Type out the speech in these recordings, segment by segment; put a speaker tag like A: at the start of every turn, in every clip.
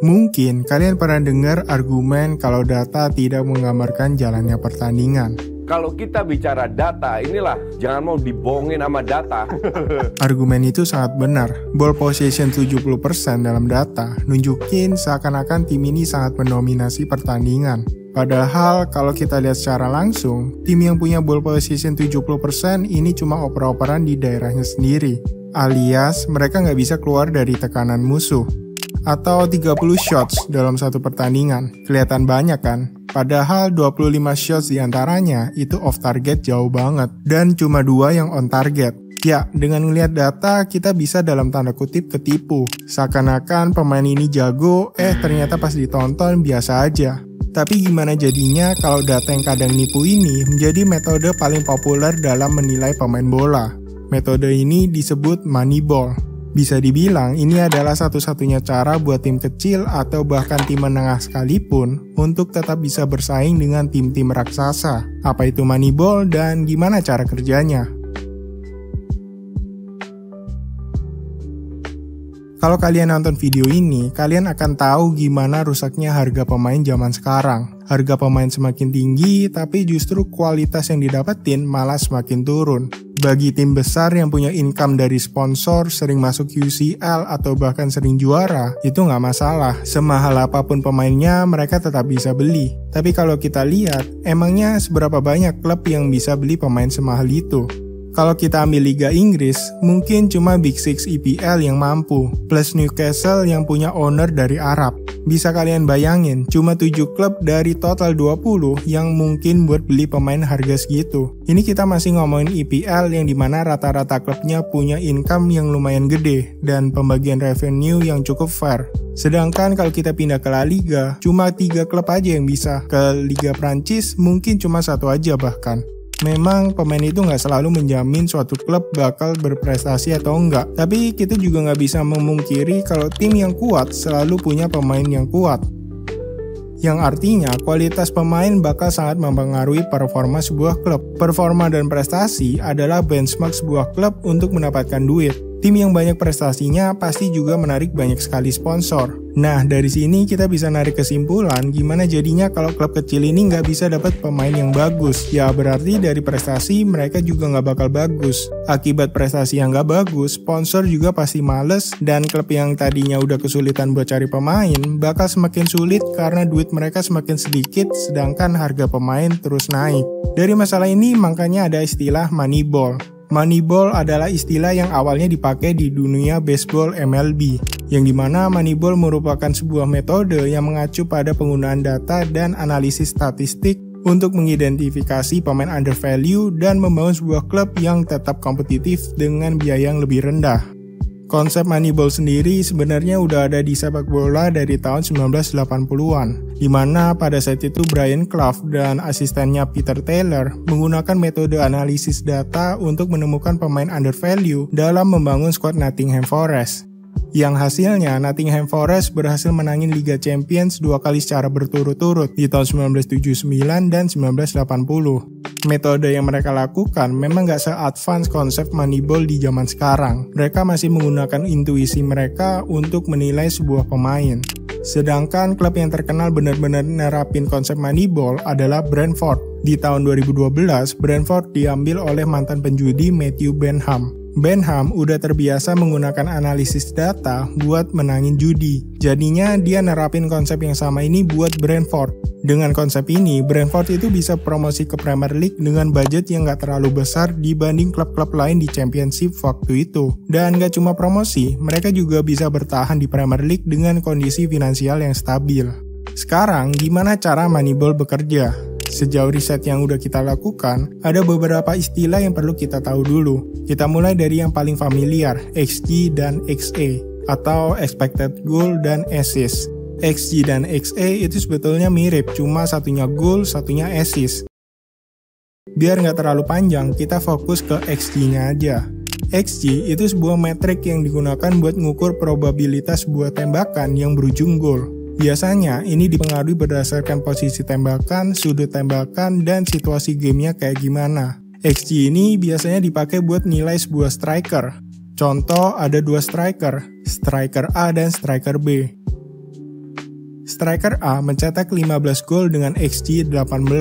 A: Mungkin kalian pernah dengar argumen kalau data tidak menggambarkan jalannya pertandingan.
B: Kalau kita bicara data, inilah jangan mau dibohongin sama data.
A: Argumen itu sangat benar. Ball possession 70% dalam data nunjukin seakan-akan tim ini sangat mendominasi pertandingan. Padahal kalau kita lihat secara langsung, tim yang punya ball possession 70% ini cuma oper-operan di daerahnya sendiri. Alias mereka nggak bisa keluar dari tekanan musuh. Atau 30 shots dalam satu pertandingan. Kelihatan banyak kan? Padahal 25 shots diantaranya itu off target jauh banget. Dan cuma 2 yang on target. Ya, dengan ngelihat data kita bisa dalam tanda kutip ketipu. Seakan-akan pemain ini jago, ternyata pas ditonton biasa aja. Tapi gimana jadinya kalau data yang kadang nipu ini menjadi metode paling populer dalam menilai pemain bola? Metode ini disebut Moneyball. Bisa dibilang ini adalah satu-satunya cara buat tim kecil atau bahkan tim menengah sekalipun untuk tetap bisa bersaing dengan tim-tim raksasa. Apa itu Moneyball dan gimana cara kerjanya? Kalau kalian nonton video ini, kalian akan tahu gimana rusaknya harga pemain zaman sekarang. Harga pemain semakin tinggi, tapi justru kualitas yang didapetin malah semakin turun. Bagi tim besar yang punya income dari sponsor, sering masuk UCL atau bahkan sering juara, itu nggak masalah. Semahal apapun pemainnya, mereka tetap bisa beli. Tapi kalau kita lihat, emangnya seberapa banyak klub yang bisa beli pemain semahal itu? Kalau kita ambil Liga Inggris, mungkin cuma Big Six EPL yang mampu, plus Newcastle yang punya owner dari Arab. Bisa kalian bayangin, cuma 7 klub dari total 20 yang mungkin buat beli pemain harga segitu. Ini kita masih ngomongin EPL yang dimana rata-rata klubnya punya income yang lumayan gede, dan pembagian revenue yang cukup fair. Sedangkan kalau kita pindah ke La Liga, cuma 3 klub aja yang bisa. Ke Liga Prancis mungkin cuma 1 aja bahkan. Memang pemain itu nggak selalu menjamin suatu klub bakal berprestasi atau enggak. Tapi kita juga nggak bisa memungkiri kalau tim yang kuat selalu punya pemain yang kuat. Yang artinya kualitas pemain bakal sangat mempengaruhi performa sebuah klub. Performa dan prestasi adalah benchmark sebuah klub untuk mendapatkan duit. Tim yang banyak prestasinya pasti juga menarik banyak sekali sponsor. Nah, dari sini kita bisa narik kesimpulan gimana jadinya kalau klub kecil ini nggak bisa dapat pemain yang bagus. Ya berarti dari prestasi mereka juga nggak bakal bagus. Akibat prestasi yang nggak bagus, sponsor juga pasti males dan klub yang tadinya udah kesulitan buat cari pemain bakal semakin sulit karena duit mereka semakin sedikit sedangkan harga pemain terus naik. Dari masalah ini makanya ada istilah Moneyball. Moneyball adalah istilah yang awalnya dipakai di dunia baseball MLB, yang dimana Moneyball merupakan sebuah metode yang mengacu pada penggunaan data dan analisis statistik untuk mengidentifikasi pemain undervalue dan membangun sebuah klub yang tetap kompetitif dengan biaya yang lebih rendah. Konsep Moneyball sendiri sebenarnya udah ada di sepak bola dari tahun 1980-an, di mana pada saat itu Brian Clough dan asistennya Peter Taylor menggunakan metode analisis data untuk menemukan pemain undervalue dalam membangun skuad Nottingham Forest. Yang hasilnya Nottingham Forest berhasil menangin Liga Champions 2 kali secara berturut-turut di tahun 1979 dan 1980. Metode yang mereka lakukan memang gak se-advance konsep Moneyball di zaman sekarang. Mereka masih menggunakan intuisi mereka untuk menilai sebuah pemain. Sedangkan klub yang terkenal benar-benar nerapin konsep Moneyball adalah Brentford. Di tahun 2012, Brentford diambil oleh mantan penjudi Matthew Benham. Benham udah terbiasa menggunakan analisis data buat menangin judi. Jadinya dia nerapin konsep yang sama ini buat Brentford. Dengan konsep ini, Brentford itu bisa promosi ke Premier League dengan budget yang gak terlalu besar dibanding klub-klub lain di Championship waktu itu. Dan gak cuma promosi, mereka juga bisa bertahan di Premier League dengan kondisi finansial yang stabil. Sekarang, gimana cara Moneyball bekerja? Sejauh riset yang udah kita lakukan, ada beberapa istilah yang perlu kita tahu dulu. Kita mulai dari yang paling familiar, XG dan XA, atau Expected Goal dan Assist. XG dan XA itu sebetulnya mirip, cuma satunya goal, satunya assist. Biar nggak terlalu panjang, kita fokus ke XG-nya aja. XG itu sebuah metrik yang digunakan buat ngukur probabilitas sebuah tembakan yang berujung gol. Biasanya ini dipengaruhi berdasarkan posisi tembakan, sudut tembakan, dan situasi gamenya kayak gimana. XG ini biasanya dipakai buat nilai sebuah striker. Contoh ada 2 striker A dan striker B. striker A mencetak 15 gol dengan XG 18,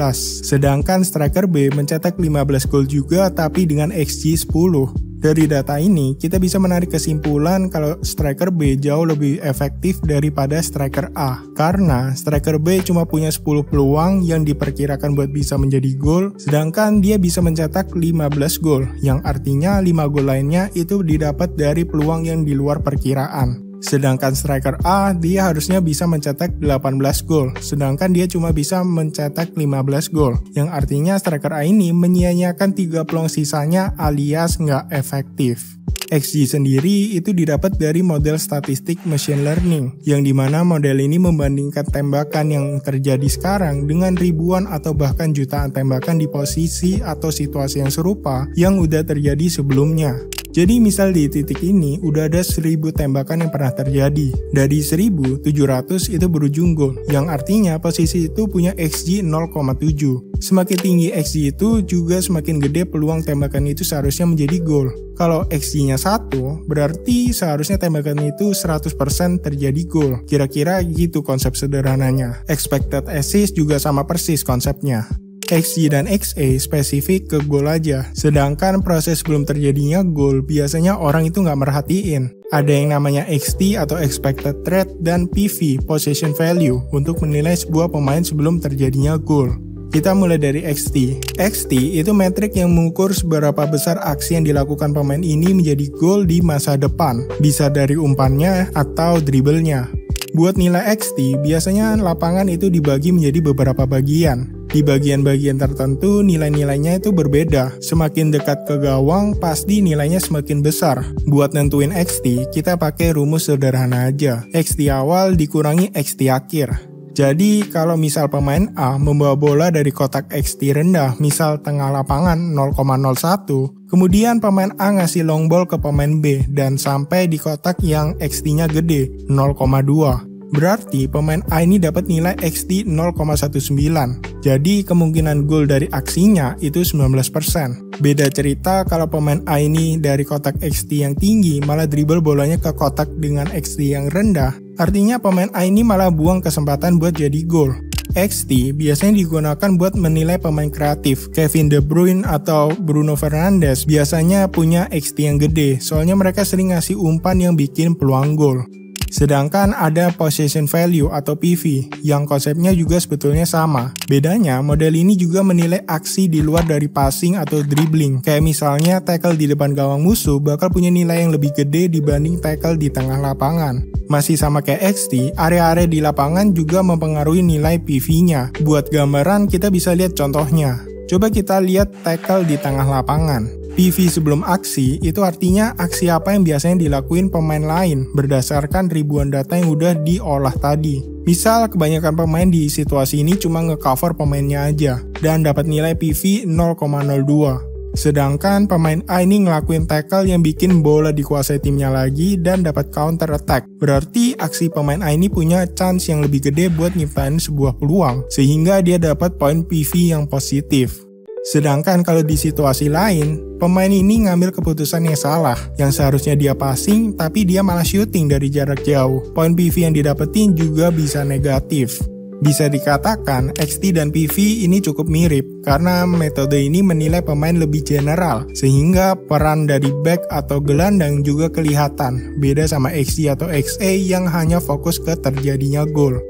A: sedangkan striker B mencetak 15 gol juga tapi dengan XG 10. Dari data ini, kita bisa menarik kesimpulan kalau striker B jauh lebih efektif daripada striker A. Karena striker B cuma punya 10 peluang yang diperkirakan buat bisa menjadi gol, sedangkan dia bisa mencetak 15 gol, yang artinya 5 gol lainnya itu didapat dari peluang yang di luar perkiraan. Sedangkan striker A, dia harusnya bisa mencetak 18 gol, sedangkan dia cuma bisa mencetak 15 gol, yang artinya striker A ini menyia-nyiakan 3 peluang sisanya alias nggak efektif. XG sendiri itu didapat dari model statistik machine learning, yang dimana model ini membandingkan tembakan yang terjadi sekarang dengan ribuan atau bahkan jutaan tembakan di posisi atau situasi yang serupa yang udah terjadi sebelumnya. Jadi misal di titik ini udah ada 1000 tembakan yang pernah terjadi. Dari 1700 itu berujung gol, yang artinya posisi itu punya XG 0,7. Semakin tinggi XG itu juga semakin gede peluang tembakan itu seharusnya menjadi gol. Kalau XG-nya 1, berarti seharusnya tembakan itu 100% terjadi gol. Kira-kira gitu konsep sederhananya. Expected assist juga sama persis konsepnya. XG dan XA spesifik ke gol aja, sedangkan proses sebelum terjadinya gol biasanya orang itu nggak merhatiin. Ada yang namanya XT atau expected rate dan PV, possession value, untuk menilai sebuah pemain sebelum terjadinya gol. Kita mulai dari XT. XT itu metrik yang mengukur seberapa besar aksi yang dilakukan pemain ini menjadi gol di masa depan, bisa dari umpannya atau dribblenya. Buat nilai XT, biasanya lapangan itu dibagi menjadi beberapa bagian. Di bagian-bagian tertentu, nilai-nilainya itu berbeda. Semakin dekat ke gawang, pasti nilainya semakin besar. Buat nentuin XT, kita pakai rumus sederhana aja. XT awal dikurangi XT akhir. Jadi, kalau misal pemain A membawa bola dari kotak XT rendah, misal tengah lapangan 0,01, kemudian pemain A ngasih long ball ke pemain B dan sampai di kotak yang XT-nya gede, 0,2. Berarti pemain A ini dapat nilai XT 0,19. Jadi kemungkinan gol dari aksinya itu 19%. Beda cerita kalau pemain A ini dari kotak XT yang tinggi malah dribble bolanya ke kotak dengan XT yang rendah. Artinya pemain A ini malah buang kesempatan buat jadi gol. XT biasanya digunakan buat menilai pemain kreatif. Kevin De Bruyne atau Bruno Fernandes biasanya punya XT yang gede, soalnya mereka sering ngasih umpan yang bikin peluang gol. Sedangkan ada possession value atau PV yang konsepnya juga sebetulnya sama. Bedanya, model ini juga menilai aksi di luar dari passing atau dribbling. Kayak misalnya tackle di depan gawang musuh bakal punya nilai yang lebih gede dibanding tackle di tengah lapangan. Masih sama kayak XT, area-area di lapangan juga mempengaruhi nilai PV-nya. Buat gambaran, kita bisa lihat contohnya. Coba kita lihat tackle di tengah lapangan. PV sebelum aksi itu artinya aksi apa yang biasanya dilakuin pemain lain berdasarkan ribuan data yang udah diolah tadi. Misal kebanyakan pemain di situasi ini cuma ngecover pemainnya aja dan dapat nilai PV 0,02. Sedangkan pemain A ini ngelakuin tackle yang bikin bola dikuasai timnya lagi dan dapat counter attack. Berarti aksi pemain A ini punya chance yang lebih gede buat nyiptain sebuah peluang sehingga dia dapat poin PV yang positif. Sedangkan kalau di situasi lain, pemain ini ngambil keputusan yang salah, yang seharusnya dia passing, tapi dia malah shooting dari jarak jauh. Poin PV yang didapetin juga bisa negatif. Bisa dikatakan, XT dan PV ini cukup mirip, karena metode ini menilai pemain lebih general, sehingga peran dari back atau gelandang juga kelihatan, beda sama XG atau XA yang hanya fokus ke terjadinya gol.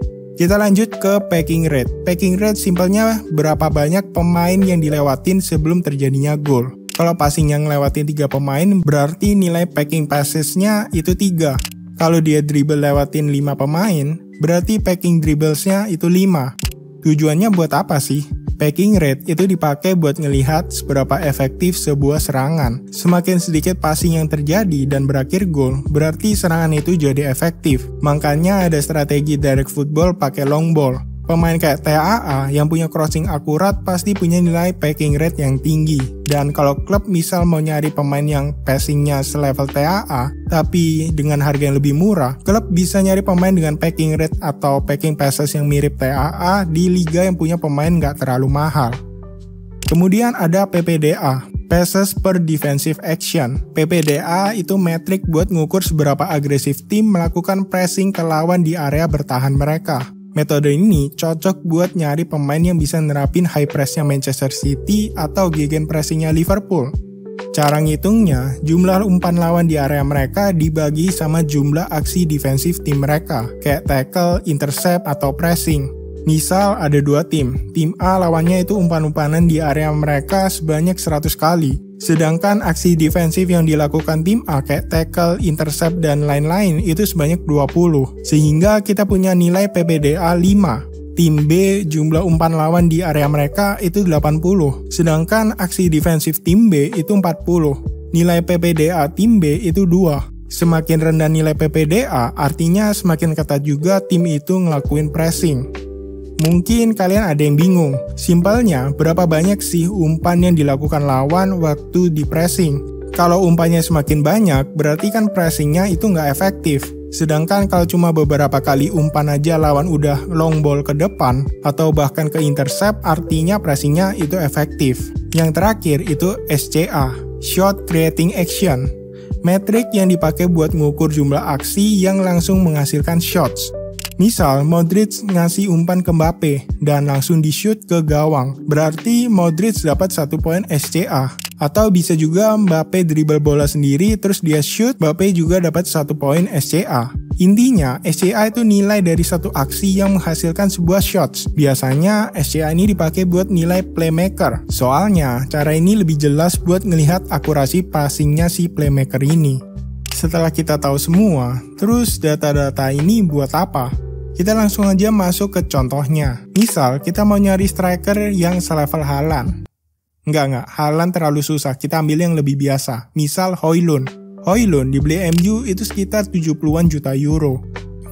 A: Kita lanjut ke packing rate. Packing rate simpelnya berapa banyak pemain yang dilewatin sebelum terjadinya gol. Kalau passing yang ngelewatin 3 pemain, berarti nilai packing passes-nya itu 3. Kalau dia dribble lewatin 5 pemain, berarti packing dribblesnya itu 5. Tujuannya buat apa sih? Packing rate itu dipakai buat ngelihat seberapa efektif sebuah serangan. Semakin sedikit passing yang terjadi dan berakhir gol, berarti serangan itu jadi efektif. Makanya ada strategi direct football pakai long ball. Pemain kayak TAA yang punya crossing akurat pasti punya nilai packing rate yang tinggi. Dan kalau klub misal mau nyari pemain yang passingnya selevel TAA, tapi dengan harga yang lebih murah, klub bisa nyari pemain dengan packing rate atau packing passes yang mirip TAA di liga yang punya pemain nggak terlalu mahal. Kemudian ada PPDA, Passes per Defensive Action. PPDA itu metrik buat ngukur seberapa agresif tim melakukan pressing ke lawan di area bertahan mereka. Metode ini cocok buat nyari pemain yang bisa nerapin high press-nya Manchester City atau gegenpressing-nya Liverpool. Cara ngitungnya, jumlah umpan lawan di area mereka dibagi sama jumlah aksi defensif tim mereka, kayak tackle, intercept, atau pressing. Misal ada 2 tim A lawannya itu umpan-umpanan di area mereka sebanyak 100 kali. Sedangkan aksi defensif yang dilakukan tim A kayak tackle, intercept, dan lain-lain itu sebanyak 20. Sehingga kita punya nilai PPDA 5. Tim B jumlah umpan lawan di area mereka itu 80. Sedangkan aksi defensif tim B itu 40. Nilai PPDA tim B itu 2. Semakin rendah nilai PPDA artinya semakin ketat juga tim itu ngelakuin pressing. Mungkin kalian ada yang bingung, simpelnya berapa banyak sih umpan yang dilakukan lawan waktu di pressing? Kalau umpannya semakin banyak, berarti kan pressingnya itu nggak efektif. Sedangkan kalau cuma beberapa kali umpan aja lawan udah long ball ke depan, atau bahkan ke intercept, artinya pressingnya itu efektif. Yang terakhir itu SCA, Shot Creating Action. Metrik yang dipakai buat ngukur jumlah aksi yang langsung menghasilkan shots. Misal, Modric ngasih umpan ke Mbappe dan langsung di-shoot ke gawang. Berarti Modric dapat 1 poin SCA. Atau bisa juga Mbappe dribble bola sendiri terus dia shoot, Mbappe juga dapat 1 poin SCA. Intinya, SCA itu nilai dari satu aksi yang menghasilkan sebuah shots. Biasanya, SCA ini dipakai buat nilai playmaker. Soalnya, cara ini lebih jelas buat ngelihat akurasi passingnya si playmaker ini. Setelah kita tahu semua, terus data-data ini buat apa? Kita langsung aja masuk ke contohnya. Misal, kita mau nyari striker yang selevel Haaland. Enggak, Haaland terlalu susah, kita ambil yang lebih biasa. Misal, Højlund. Højlund dibeli MU itu sekitar 70-an juta euro.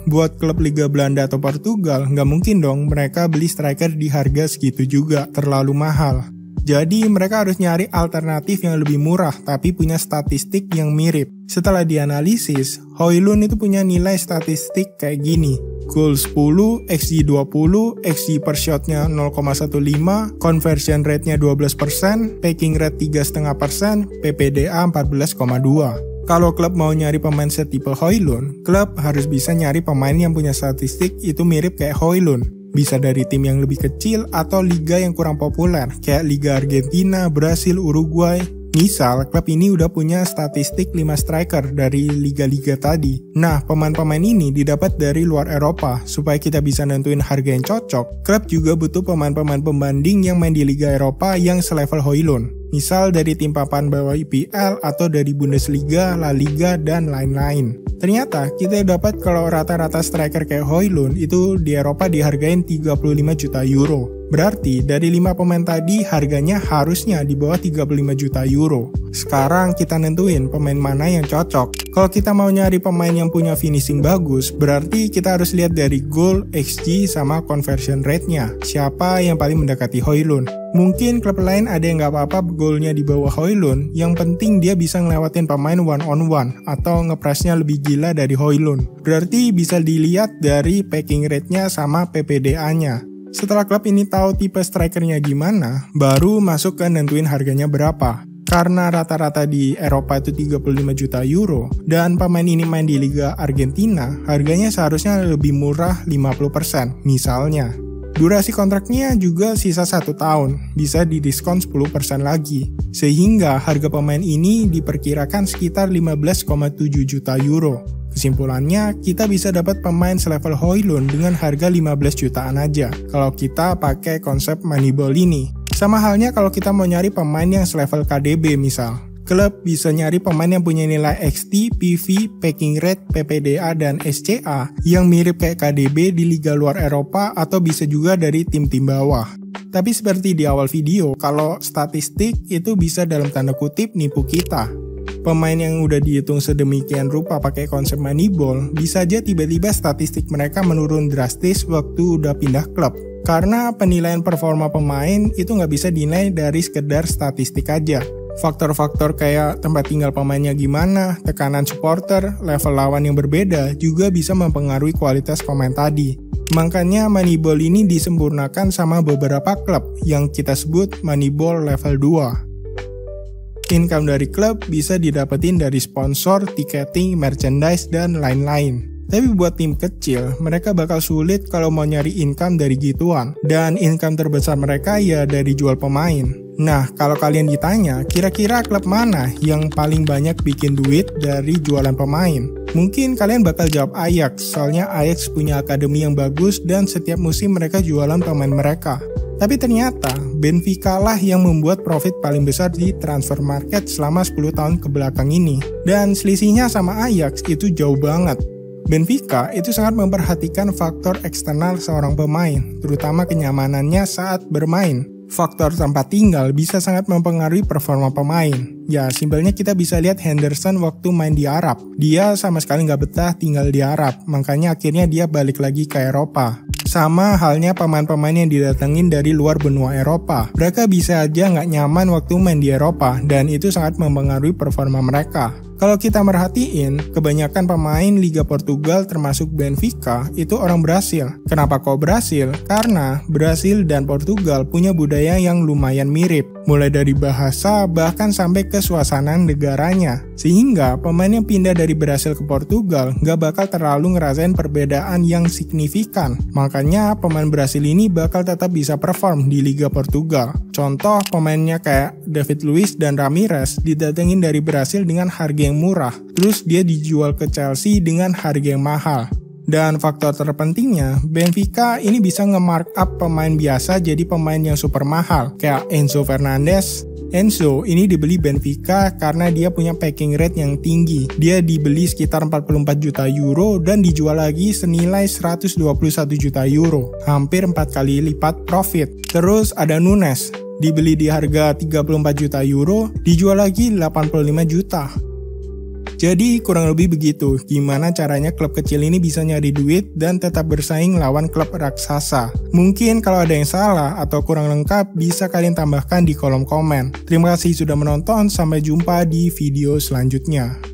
A: Buat klub Liga Belanda atau Portugal, nggak mungkin dong mereka beli striker di harga segitu juga, terlalu mahal. Jadi mereka harus nyari alternatif yang lebih murah tapi punya statistik yang mirip. Setelah dianalisis, Højlund itu punya nilai statistik kayak gini. Goal 10, XG 20, XG per shotnya 0,15, conversion rate-nya 12%, packing rate 3,5%, PPDA 14,2. Kalau klub mau nyari pemain setipe Højlund, klub harus bisa nyari pemain yang punya statistik itu mirip kayak Højlund. Bisa dari tim yang lebih kecil atau liga yang kurang populer, kayak Liga Argentina, Brasil, Uruguay. Misal, klub ini udah punya statistik 5 striker dari liga-liga tadi. Nah, pemain-pemain ini didapat dari luar Eropa. Supaya kita bisa nentuin harga yang cocok, klub juga butuh pemain-pemain pembanding yang main di Liga Eropa yang selevel Højlund. Misal dari tim papan bawah IPL atau dari Bundesliga, La Liga, dan lain-lain. Ternyata kita dapat kalau rata-rata striker kayak Højlund itu di Eropa dihargain 35 juta euro. Berarti dari 5 pemain tadi harganya harusnya di bawah 35 juta euro. Sekarang kita nentuin pemain mana yang cocok. Kalau kita mau nyari pemain yang punya finishing bagus, berarti kita harus lihat dari goal, XG, sama conversion rate-nya. Siapa yang paling mendekati Højlund? Mungkin klub lain ada yang nggak apa-apa golnya di bawah Højlund, yang penting dia bisa ngelewatin pemain one-on-one atau ngepressnya lebih gila dari Højlund. Berarti bisa dilihat dari packing rate-nya sama PPDA-nya. Setelah klub ini tahu tipe strikernya gimana, baru masuk ke nentuin harganya berapa. Karena rata-rata di Eropa itu 35 juta euro, dan pemain ini main di Liga Argentina, harganya seharusnya lebih murah 50%. Misalnya, durasi kontraknya juga sisa 1 tahun, bisa didiskon 10% lagi. Sehingga harga pemain ini diperkirakan sekitar 15,7 juta euro. Kesimpulannya, kita bisa dapat pemain selevel Højlund dengan harga 15 jutaan aja, kalau kita pakai konsep Moneyball ini. Sama halnya kalau kita mau nyari pemain yang selevel KDB misal. Klub bisa nyari pemain yang punya nilai XT, PV, packing rate, PPDA, dan SCA yang mirip kayak KDB di liga luar Eropa atau bisa juga dari tim-tim bawah. Tapi seperti di awal video, kalau statistik itu bisa dalam tanda kutip nipu kita. Pemain yang udah dihitung sedemikian rupa pakai konsep Moneyball, bisa aja tiba-tiba statistik mereka menurun drastis waktu udah pindah klub. Karena penilaian performa pemain itu nggak bisa dinilai dari sekedar statistik aja. Faktor-faktor kayak tempat tinggal pemainnya gimana, tekanan supporter, level lawan yang berbeda juga bisa mempengaruhi kualitas pemain tadi. Makanya Moneyball ini disempurnakan sama beberapa klub yang kita sebut Moneyball level 2. Income dari klub bisa didapetin dari sponsor, tiketing, merchandise, dan lain-lain. Tapi buat tim kecil, mereka bakal sulit kalau mau nyari income dari gituan. Dan income terbesar mereka ya dari jual pemain. Nah, kalau kalian ditanya, kira-kira klub mana yang paling banyak bikin duit dari jualan pemain? Mungkin kalian bakal jawab Ajax, soalnya Ajax punya akademi yang bagus dan setiap musim mereka jualan pemain mereka. Tapi ternyata, Benfica lah yang membuat profit paling besar di transfer market selama 10 tahun ke belakang ini. Dan selisihnya sama Ajax itu jauh banget. Benfica itu sangat memperhatikan faktor eksternal seorang pemain, terutama kenyamanannya saat bermain. Faktor tempat tinggal bisa sangat mempengaruhi performa pemain. Ya, simpelnya kita bisa lihat Henderson waktu main di Arab. Dia sama sekali nggak betah tinggal di Arab, makanya akhirnya dia balik lagi ke Eropa. Sama halnya pemain-pemain yang didatengin dari luar benua Eropa. Mereka bisa aja nggak nyaman waktu main di Eropa, dan itu sangat mempengaruhi performa mereka. Kalau kita merhatiin, kebanyakan pemain Liga Portugal termasuk Benfica itu orang Brasil. Kenapa kok Brasil? Karena Brasil dan Portugal punya budaya yang lumayan mirip. Mulai dari bahasa bahkan sampai ke suasana negaranya. Sehingga pemain yang pindah dari Brasil ke Portugal nggak bakal terlalu ngerasain perbedaan yang signifikan. Makanya pemain Brasil ini bakal tetap bisa perform di Liga Portugal. Contoh pemainnya kayak David Luiz dan Ramirez didatengin dari Brasil dengan harga yang murah, terus dia dijual ke Chelsea dengan harga yang mahal. Dan faktor terpentingnya, Benfica ini bisa nge-markup pemain biasa jadi pemain yang super mahal, kayak Enzo Fernandez. Enzo ini dibeli Benfica karena dia punya packing rate yang tinggi. Dia dibeli sekitar 44 juta euro dan dijual lagi senilai 121 juta euro, hampir 4 kali lipat profit. Terus ada Nunes, dibeli di harga 34 juta euro, dijual lagi 85 juta. Jadi kurang lebih begitu, gimana caranya klub kecil ini bisa nyari duit dan tetap bersaing lawan klub raksasa. Mungkin kalau ada yang salah atau kurang lengkap bisa kalian tambahkan di kolom komen. Terima kasih sudah menonton, sampai jumpa di video selanjutnya.